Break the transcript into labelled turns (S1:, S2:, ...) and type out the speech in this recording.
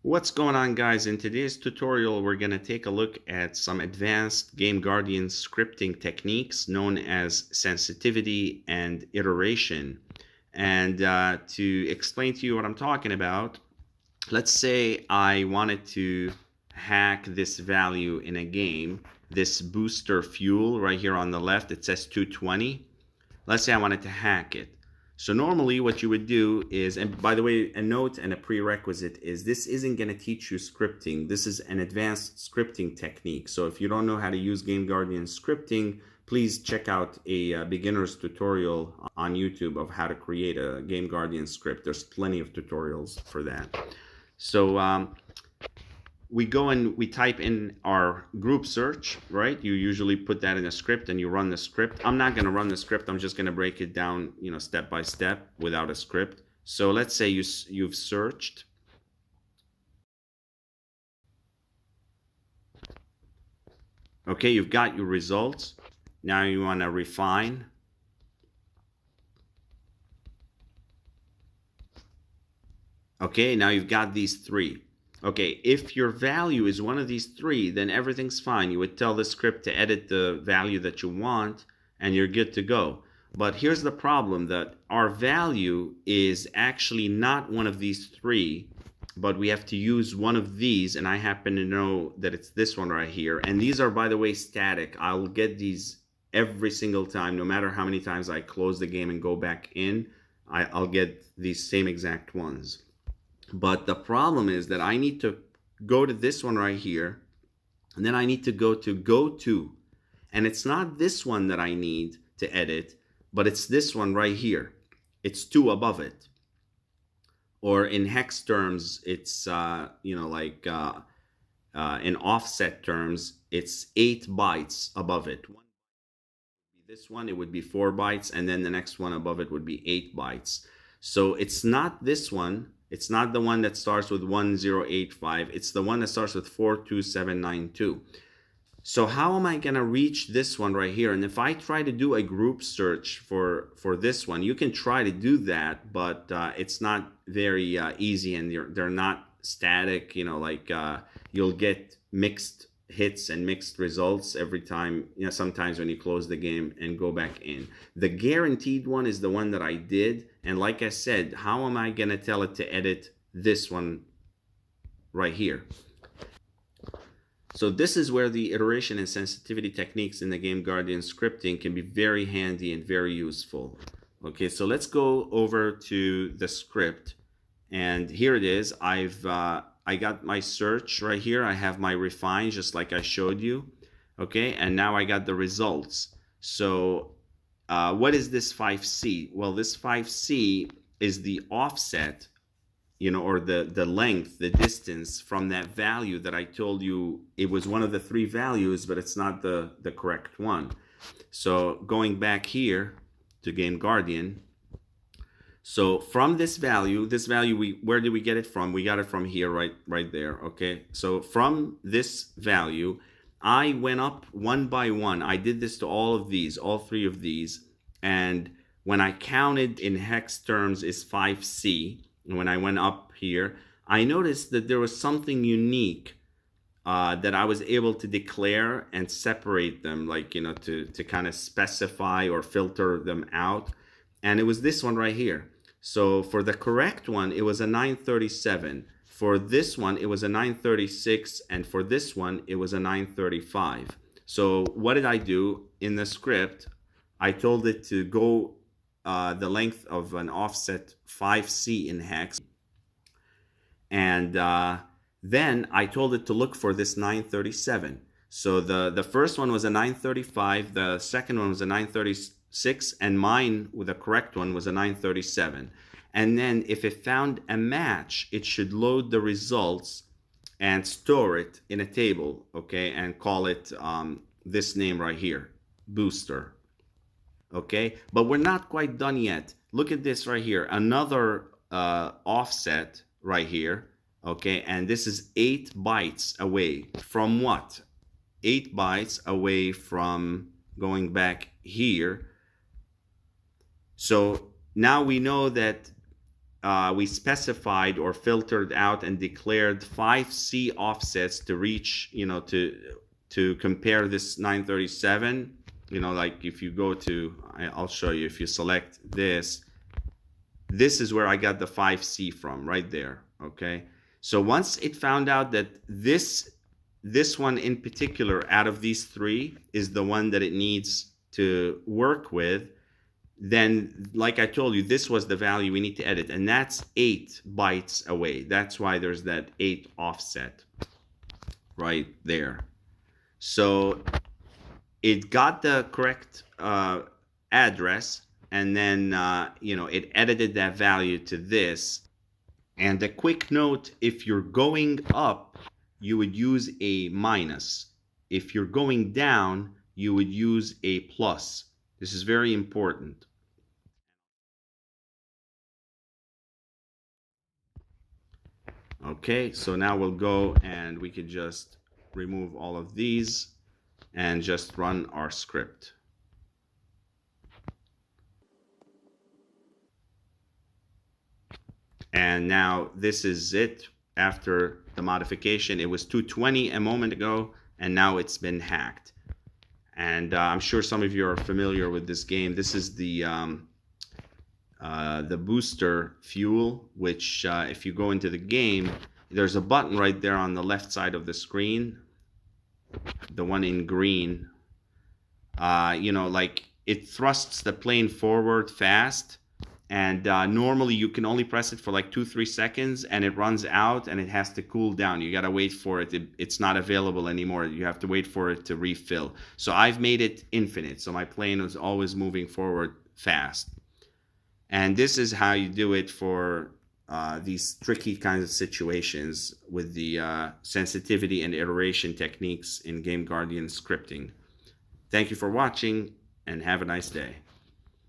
S1: What's going on, guys? In today's tutorial, we're going to take a look at some advanced Game Guardian scripting techniques known as sensitivity and iteration. And to explain to you what I'm talking about, let's say I wanted to hack this value in a game, this booster fuel right here on the left, it says 220. Let's say I wanted to hack it. So normally what you would do is, and by the way, a note and a prerequisite is this isn't going to teach you scripting. This is an advanced scripting technique. So if you don't know how to use Game Guardian scripting, please check out a beginner's tutorial on YouTube of how to create a Game Guardian script. There's plenty of tutorials for that. So we go and we type in our group search, right? You usually put that in a script and you run the script. I'm not going to run the script. I'm just going to break it down, step by step without a script. So let's say you've searched. Okay, you've got your results. Now you want to refine. Okay, now you've got these three. Okay, if your value is one of these three, then everything's fine. You would tell the script to edit the value that you want, and you're good to go. But here's the problem, that our value is actually not one of these three, but we have to use one of these, and I happen to know that it's this one right here. And these are, by the way, static. I'll get these every single time, no matter how many times I close the game and go back in, I'll get these same exact ones. But the problem is that I need to go to this one right here, and then I need to go to, and it's not this one that I need to edit, but it's this one right here. It's 2 above it. Or in hex terms, it's, in offset terms, it's 8 bytes above it. This one, it would be 4 bytes, and then the next one above it would be 8 bytes. So it's not this one. It's not the one that starts with 1085. It's the one that starts with 42792. So how am I going to reach this one right here? And if I try to do a group search for this one, you can try to do that, but it's not very easy, and they're not static. You'll get mixed hits and mixed results every time, sometimes when you close the game and go back in. The guaranteed one is the one that I did, and like I said, how am I going to tell it to edit this one right here? So this is where the iteration and sensitivity techniques in the Game Guardian scripting can be very handy and very useful. Okay, so let's go over to the script, and here it is. I got my search right here. I have my refine, just like I showed you. Okay, and now I got the results. So what is this 5C? Well, this 5C is the offset, or the length, the distance from that value that I told you it was one of the 3 values, but it's not the correct one. So going back here to Game Guardian, so from this value, where did we get it from? We got it from here, right there, okay? So from this value, I went up one by one. I did this to all 3 of these, and when I counted in hex terms is 5C, and when I went up here, I noticed that there was something unique that I was able to declare and separate them, to kind of specify or filter them out, and it was this one right here. So for the correct one, it was a 937. For this one, it was a 936. And for this one, it was a 935. So what did I do in the script? I told it to go the length of an offset 5C in hex. And then I told it to look for this 937. So the first one was a 935. The second one was a 936. And mine, with the correct one, was a 937. And then if it found a match, it should load the results and store it in a table, okay, and call it this name right here, booster. Okay, but we're not quite done yet. Look at this right here, another offset right here, okay, and this is 8 bytes away from what? 8 bytes away from going back here. So now we know that we specified or filtered out and declared 5C offsets to reach, to compare this 937. Like if you go to, I'll show you, if you select this is where I got the 5C from, right there. Okay, so once it found out that this one in particular out of these three is the one that it needs to work with, then like I told you, this was the value we need to edit, and that's 8 bytes away. That's why there's that 8 offset right there. So it got the correct address, and then it edited that value to this. And a quick note, if you're going up, you would use a minus. If you're going down, you would use a plus. This is very important. Okay, so now we'll go and we can just remove all of these and just run our script. And now this is it after the modification. It was 220 a moment ago, and now it's been hacked. And I'm sure some of you are familiar with this game. This is the booster fuel, which if you go into the game, there's a button right there on the left side of the screen, the one in green. Like it thrusts the plane forward fast, and normally you can only press it for like 2-3 seconds, and it runs out and it has to cool down. You got to wait for it. It's not available anymore. You have to wait for it to refill. So I've made it infinite, so my plane was always moving forward fast. And this is how you do it for these tricky kinds of situations with the sensitivity and iteration techniques in Game Guardian scripting. Thank you for watching, and have a nice day.